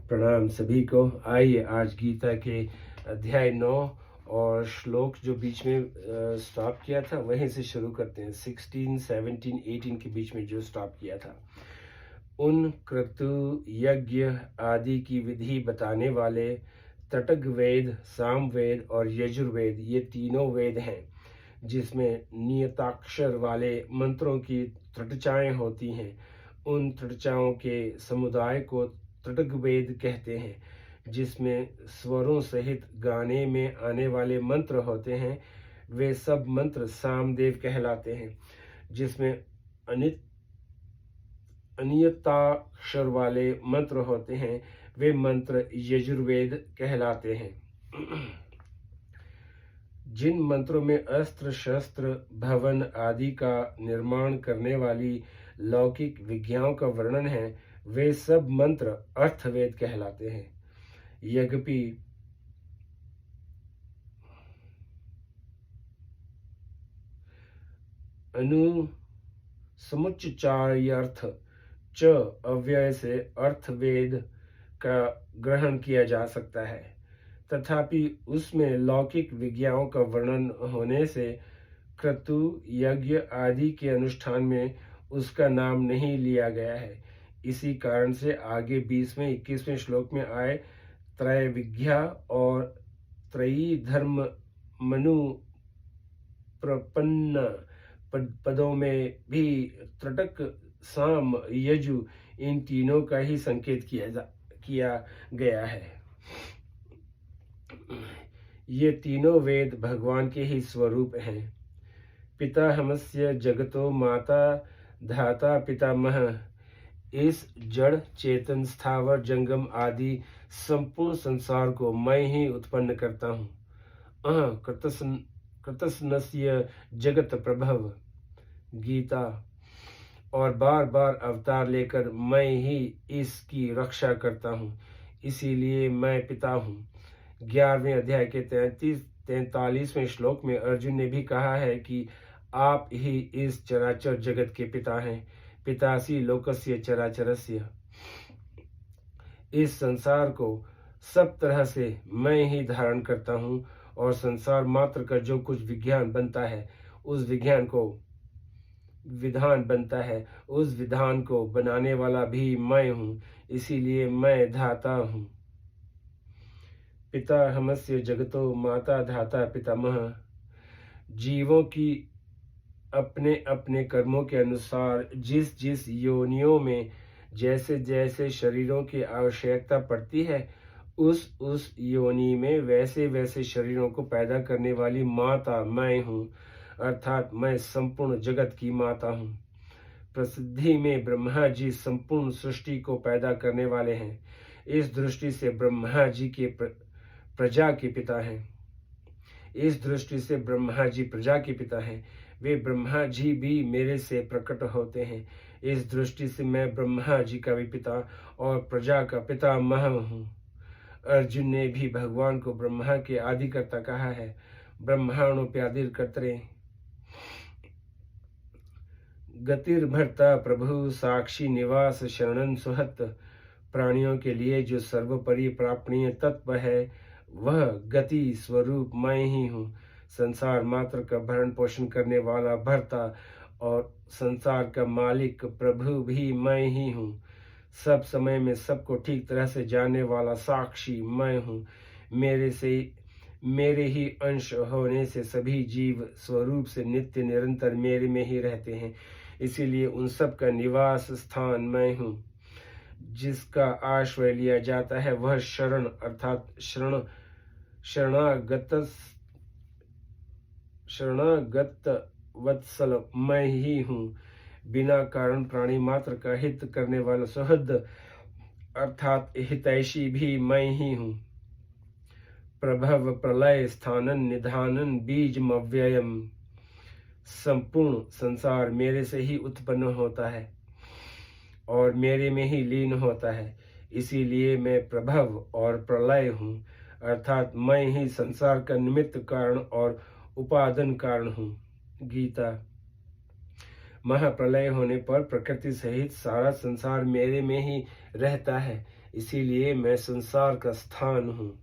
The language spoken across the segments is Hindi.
प्रणाम सभी को। आइए आज गीता के अध्याय 9 और श्लोक जो बीच में स्टॉप किया था वहीं से शुरू करते हैं। 16, 17, 18 के बीच में जो स्टॉप किया था। उन क्रतु यज्ञ आदि की विधि बताने वाले तटग वेद, सामवेद और यजुर्वेद, ये तीनों वेद हैं जिसमें नियताक्षर वाले मंत्रों की त्रिटचाएं होती हैं। उन त्रिटचाओं के समुदाय को त्रिटग वेद कहते हैं, जिसमें स्वरों सहित गाने में आने वाले मंत्र होते हैं। वे सब मंत्र सामदेव कहलाते हैं। जिसमें अनियताक्षर वाले मंत्र होते हैं, वे मंत्र यजुर्वेद कहलाते हैं। जिन मंत्रों में अस्त्र शस्त्र भवन आदि का निर्माण करने वाली लौकिक विज्ञाओं का वर्णन है, वे सब मंत्र अर्थवेद कहलाते हैं। यद्यपि अनुसमुच्चार्यर्थ च अव्यय से अर्थवेद का ग्रहण किया जा सकता है, तथापि उसमें लौकिक विज्ञाओं का वर्णन होने से क्रतु यज्ञ आदि के अनुष्ठान में उसका नाम नहीं लिया गया है। इसी कारण से आगे 20वें 21वें श्लोक में आए त्रय विज्ञा और त्रयी धर्म मनु प्रपन्न पदों में भी त्रिटक साम यजु इन तीनों का ही संकेत किया गया है। ये तीनों वेद भगवान के ही स्वरूप हैं। पिताहमस्य जगतो माता धाता पितामह, इस जड़ चेतन स्थावर जंगम आदि संपूर्ण संसार को मैं ही उत्पन्न करता हूँ। कृतस्नस्य जगत प्रभव गीता। और बार बार अवतार लेकर मैं ही इसकी रक्षा करता हूँ, इसीलिए मैं पिता हूँ। 11वें अध्याय के 43वें श्लोक में अर्जुन ने भी कहा है कि आप ही इस चराचर जगत के पिता हैं। पितासी लोकस्य चराचरस्य। इस संसार को सब तरह से मैं ही धारण करता हूँ, और संसार मात्र का जो कुछ विज्ञान बनता है, उस विज्ञान को विधान बनता है, उस विधान को बनाने वाला भी मैं हूँ, इसीलिए मैं धाता हूँ। पिता हमस्य जगतो माता धाता पितामह। जीवों की अपने अपने कर्मों के अनुसार जिस जिस योनियों में जैसे जैसे शरीरों की आवश्यकता पड़ती है, उस योनि में वैसे वैसे शरीरों को पैदा करने वाली माता मैं हूँ, अर्थात मैं संपूर्ण जगत की माता हूँ। प्रसिद्धि में ब्रह्मा जी संपूर्ण सृष्टि को पैदा करने वाले हैं। इस दृष्टि से ब्रह्मा जी के प्रजा के पिता हैं। इस दृष्टि से ब्रह्मा जी प्रजा के पिता हैं। वे ब्रह्मा जी भी मेरे से प्रकट होते हैं। इस दृष्टि से मैं ब्रह्मा जी का भी पिता और प्रजा का पितामह हूँ। अर्जुन ने भी भगवान को ब्रह्मा के आदिकर्ता कहा है। ब्रह्माणोप्यादिर कर्तरे गतिर्भर्ता प्रभु साक्षी निवास शरणन सुहत। प्राणियों के लिए जो सर्वोपरि प्रापणीय तत्व है, वह गति स्वरूप मैं ही हूँ। संसार मात्र का भरण पोषण करने वाला भर्ता और संसार का मालिक प्रभु भी मैं ही हूँ। सब समय में सबको ठीक तरह से जानने वाला साक्षी मैं हूँ। मेरे ही अंश होने से सभी जीव स्वरूप से नित्य निरंतर मेरे में ही रहते हैं, इसीलिए उन सब का निवास स्थान मैं हूँ। जिसका आश्रय लिया जाता है वह शरण अर्थात शरणागत वत्सल मैं ही हूँ। बिना कारण प्राणी मात्र का हित करने वाला सुहृद अर्थात हितैषी भी मैं ही हूँ। प्रभव प्रलय स्थानन निधानन बीजमव्ययम। संपूर्ण संसार मेरे से ही उत्पन्न होता है और मेरे में ही लीन होता है, इसीलिए मैं प्रभव और प्रलय हूँ, अर्थात मैं ही संसार का निमित्त कारण और उपादान कारण हूँ। गीता। महाप्रलय होने पर प्रकृति सहित सारा संसार मेरे में ही रहता है, इसीलिए मैं संसार का स्थान हूँ।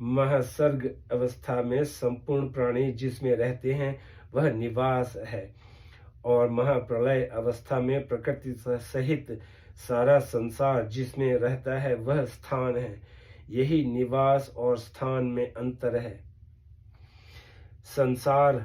महासर्ग अवस्था में संपूर्ण प्राणी जिसमें रहते हैं वह निवास है, और महाप्रलय अवस्था में प्रकृति सहित सारा संसार जिसमें रहता है वह स्थान है। यही निवास और स्थान में अंतर है। संसार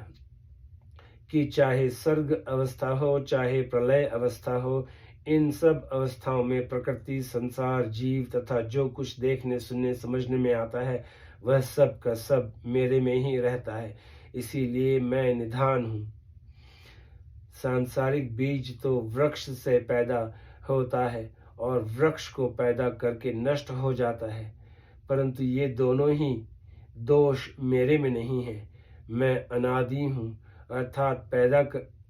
की चाहे सर्ग अवस्था हो चाहे प्रलय अवस्था हो, इन सब अवस्थाओं में प्रकृति, संसार, जीव तथा जो कुछ देखने, सुनने, समझने में आता है वह सब का सब मेरे में ही रहता है। इसीलिए मैं निधान हूँ। सांसारिक बीज तो वृक्ष से पैदा होता है और वृक्ष को पैदा करके नष्ट हो जाता है, परंतु ये दोनों ही दोष मेरे में नहीं है। मैं अनादि हूँ, अर्थात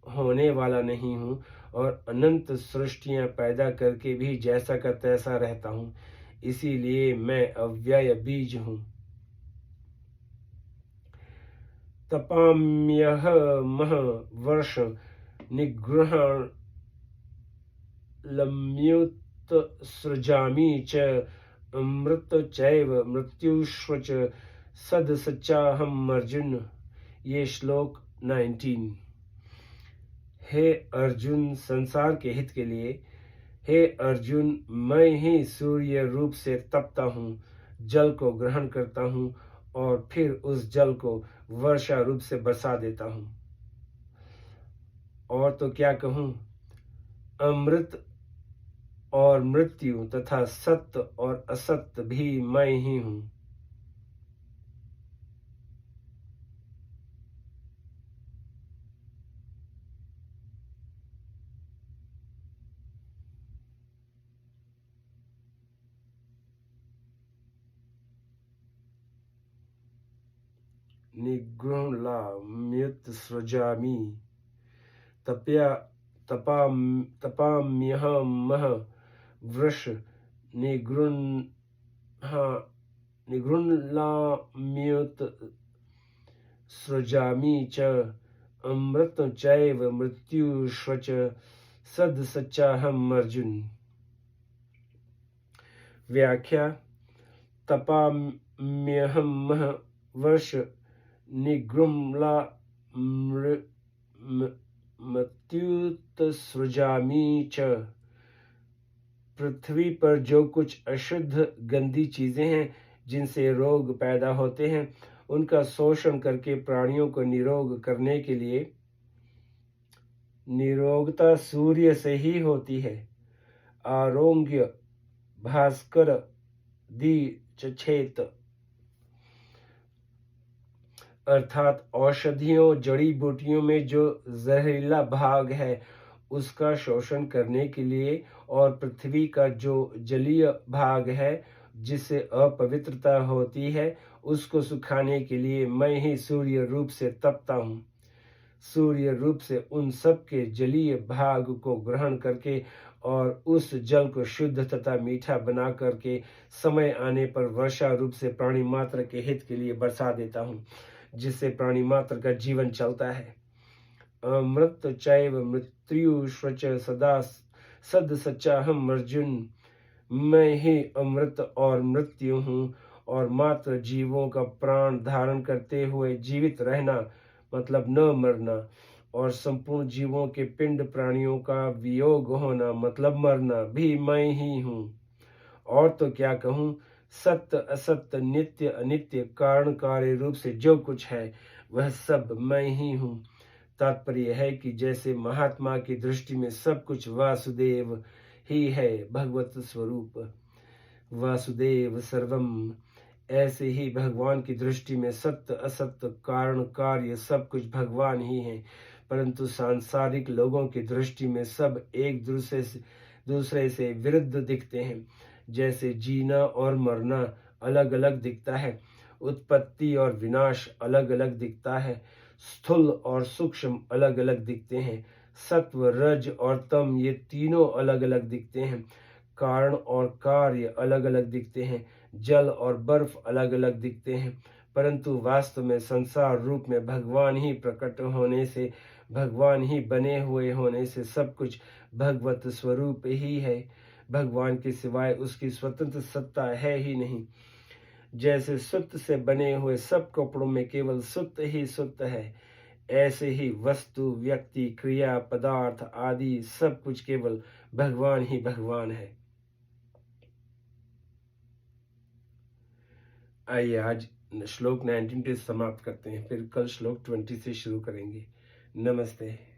होने वाला नहीं हूँ, और अनंत सृष्टियाँ पैदा करके भी जैसा का तैसा रहता हूँ। इसीलिए मैं अव्यय बीज हूँ। तपाम्यहमः वर्ष निगृहण लम्युत सृजामि च अमृत चैव मृत्युष्व च सद सच्चाहम अर्जुन। ये श्लोक 19। हे अर्जुन, संसार के हित के लिए, हे अर्जुन, मैं ही सूर्य रूप से तपता हूँ, जल को ग्रहण करता हूँ और फिर उस जल को वर्षा रूप से बरसा देता हूँ। और तो क्या कहूँ, अमृत और मृत्यु तथा सत्य और असत्य भी मैं ही हूँ। निगृह्णाम्युत सृजामि तपाम्यहमः वृष निगृह्णाम्युत सृजामि च अमृत चैव मृत्युष्व च सद सच्चाहम अर्जुन। व्याख्या। तपाम्यहमः वर्ष निगृह्णाम्युत सृजामि च। पृथ्वी पर जो कुछ अशुद्ध गंदी चीजें हैं जिनसे रोग पैदा होते हैं, उनका शोषण करके प्राणियों को निरोग करने के लिए निरोगता सूर्य से ही होती है। आरोग्य भास्कर दी चेत, अर्थात औषधियों, जड़ी बूटियों में जो जहरीला भाग है उसका शोषण करने के लिए, और पृथ्वी का जो जलीय भाग है जिससे अपवित्रता होती है उसको सुखाने के लिए मैं ही सूर्य रूप से तपता हूँ। सूर्य रूप से उन सब के जलीय भाग को ग्रहण करके और उस जल को शुद्ध तथा मीठा बना करके समय आने पर वर्षा रूप से प्राणी मात्र के हित के लिए बरसा देता हूँ, जिससे प्राणी मात्र का जीवन चलता है। अमृत चैव मृत्युष्व च सदा सद सच्चाहम अर्जुन। मैं ही अमृत और मृत्यु हूँ, और मात्र जीवों का प्राण धारण करते हुए जीवित रहना मतलब न मरना, और संपूर्ण जीवों के पिंड प्राणियों का वियोग होना मतलब मरना भी मैं ही हूँ। और तो क्या कहूँ, सत्य असत्य, नित्य अनित्य, कारण कार्य रूप से जो कुछ है वह सब मैं ही हूँ। तात्पर्य है कि जैसे महात्मा की दृष्टि में सब कुछ वासुदेव ही है, भगवत स्वरूप वासुदेव सर्वम, ऐसे ही भगवान की दृष्टि में सत्य असत्य, कारण कार्य सब कुछ भगवान ही है। परंतु सांसारिक लोगों की दृष्टि में सब एक दूसरे से विरुद्ध दिखते हैं। जैसे जीना और मरना अलग अलग दिखता है, उत्पत्ति और विनाश अलग अलग दिखता है, स्थूल और सूक्ष्म अलग अलग दिखते हैं, सत्व रज और तम ये तीनों अलग अलग दिखते हैं, कारण और कार्य अलग अलग दिखते हैं, जल और बर्फ अलग अलग दिखते हैं, परंतु वास्तव में संसार रूप में भगवान ही प्रकट होने से, भगवान ही बने हुए होने से सब कुछ भगवत स्वरूप ही है। भगवान के सिवाय उसकी स्वतंत्र सत्ता है ही नहीं। जैसे सुत से बने हुए सब कपड़ों में केवल सुत ही सुत है, ऐसे ही वस्तु, व्यक्ति, क्रिया, पदार्थ आदि सब कुछ केवल भगवान ही भगवान है। आइए आज श्लोक 19 से समाप्त करते हैं, फिर कल श्लोक 20 से शुरू करेंगे। नमस्ते।